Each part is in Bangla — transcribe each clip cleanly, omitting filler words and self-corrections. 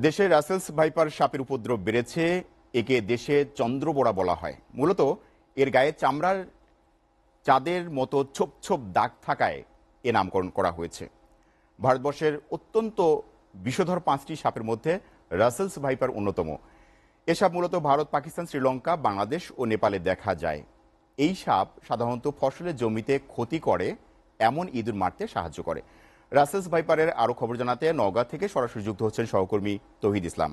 দেশে রাসেলস ভাইপার সাপের উপদ্রব বেড়েছে। একে দেশে চন্দ্রবোড়া বলা হয়। মূলত এর গায়ে চামড়ার চাঁদের মতো ছোপ ছোপ দাগ থাকায় এ নামকরণ করা হয়েছে। ভারতবর্ষের অত্যন্ত বিষধর 5টি সাপের মধ্যে রাসেলস ভাইপার অন্যতম। এ সাপ মূলত ভারত, পাকিস্তান, শ্রীলঙ্কা, বাংলাদেশ ও নেপালে দেখা যায়। এই সাপ সাধারণত ফসলের জমিতে ক্ষতি করে, এমন ইঁদুর মারতে সাহায্য করে। রাসেলস ভাইপারের আরো খবর জানাতে নওগাঁ থেকে সরাসরি যুক্ত হচ্ছেন সহকর্মী তৌহিদ ইসলাম।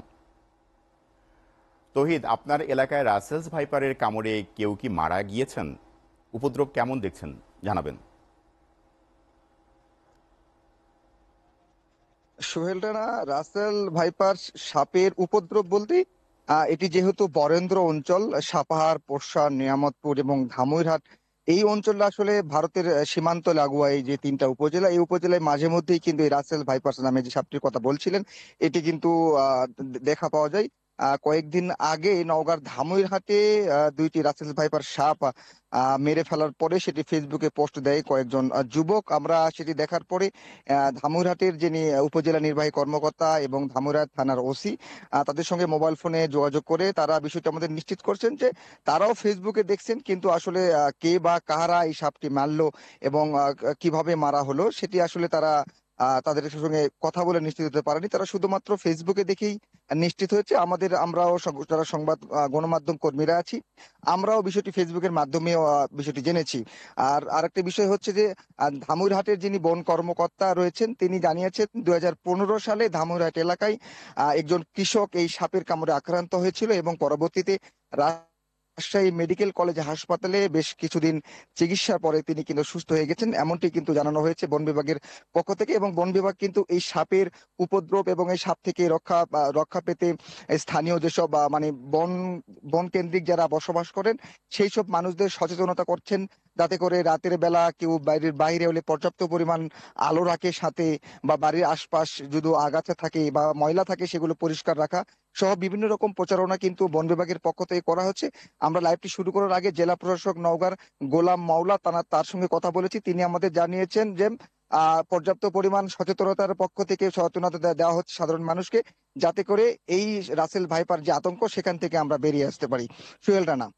তৌহিদ, আপনার এলাকায় রাসেলস ভাইপারের কামড়ে কেউ কি মারা গিয়েছেন? উপদ্রব কেমন দেখছেন জানাবেন। সোহেল রানা, রাসেল ভাইপার সাপের উপদ্রব বলতে এটি যেহেতু বরেন্দ্র অঞ্চল, সাপাহার, পোরশা, নিয়ামতপুর এবং ধামইরহাট, এই অঞ্চলটা আসলে ভারতের সীমান্ত লাগোয়া এই যে তিনটা উপজেলা, এই উপজেলায় মাঝে মধ্যেই কিন্তু এই রাসেল ভাইপার্স নামে যে সাপটির কথা বলছিলেন এটি কিন্তু দেখা পাওয়া যায়। কয়েকদিন আগে নওগাঁর ধামইরহাটে দুইটি রাসেল ভাইপার সাপ মেরে ফেলার পরে সেটি ফেসবুকে পোস্ট দেয় কয়েকজন যুবক। আমরা সেটি দেখার পরে ধামইরহাটের যিনি উপজেলা নির্বাহী কর্মকর্তা এবং ধামইরহাট থানার ওসি, তাদের সঙ্গে মোবাইল ফোনে যোগাযোগ করে তারা বিষয়টি আমাদের নিশ্চিত করছেন যে তারাও ফেসবুকে দেখছেন, কিন্তু আসলে কে বা কাহারা এই সাপটি মারলো এবং কিভাবে মারা হলো সেটি আসলে তারা তাদের সঙ্গে কথা বলে নিশ্চিত হতে পারেনি। তারা শুধুমাত্র ফেসবুকে দেখেই নিশ্চিত হয়েছে। আমরাও যারা সংবাদ গণমাধ্যম কর্মীরা আছি, আমরাও বিষয়টি ফেসবুকের মাধ্যমে বিষয়টি জেনেছি। আর আরেকটা বিষয় হচ্ছে যে ধামইরহাটের যিনি বন কর্মকর্তা রয়েছেন তিনি জানিয়েছেন 2015 সালে ধামইরহাট এলাকায় একজন কৃষক এই সাপের কামড়ে আক্রান্ত হয়েছিল এবং পরবর্তীতে রাজশাহী মেডিকেল কলেজ হাসপাতালে বেশ কিছুদিন চিকিৎসার পরে তিনি কিন্তু সুস্থ হয়ে গেছেন, এমনটি কিন্তু জানানো হয়েছে বন বিভাগের পক্ষ থেকে। এবং বন বিভাগ কিন্তু এই সাপের উপদ্রব এবং এই সাপ থেকে রক্ষা পেতে স্থানীয় যেসব মানে বন বন কেন্দ্রিক যারা বসবাস করেন সেই সব মানুষদের সচেতনতা করছেন, যাতে করে রাতের বেলা কেউ বাইরে হলে পর্যাপ্ত পরিমাণ আলো রাখে সাথে, বা বাড়ির আশপাশ যদি আগাছা থাকে বা ময়লা থাকে সেগুলো পরিষ্কার রাখা সহ বিভিন্ন রকম প্রচারণা কিন্তু বন বিভাগের পক্ষ থেকে করা হচ্ছে। আমরা লাইভটি শুরু করার আগে জেলা প্রশাসক নওগাঁর গোলাম মাওলা তার সঙ্গে কথা বলেছি। তিনি আমাদের জানিয়েছেন যে পর্যাপ্ত পরিমাণ সচেতনতার পক্ষ থেকে সচেতনতা দেওয়া হচ্ছে সাধারণ মানুষকে, যাতে করে এই রাসেল ভাইপার যে আতঙ্ক সেখান থেকে আমরা বেরিয়ে আসতে পারি। সোহেল রানা।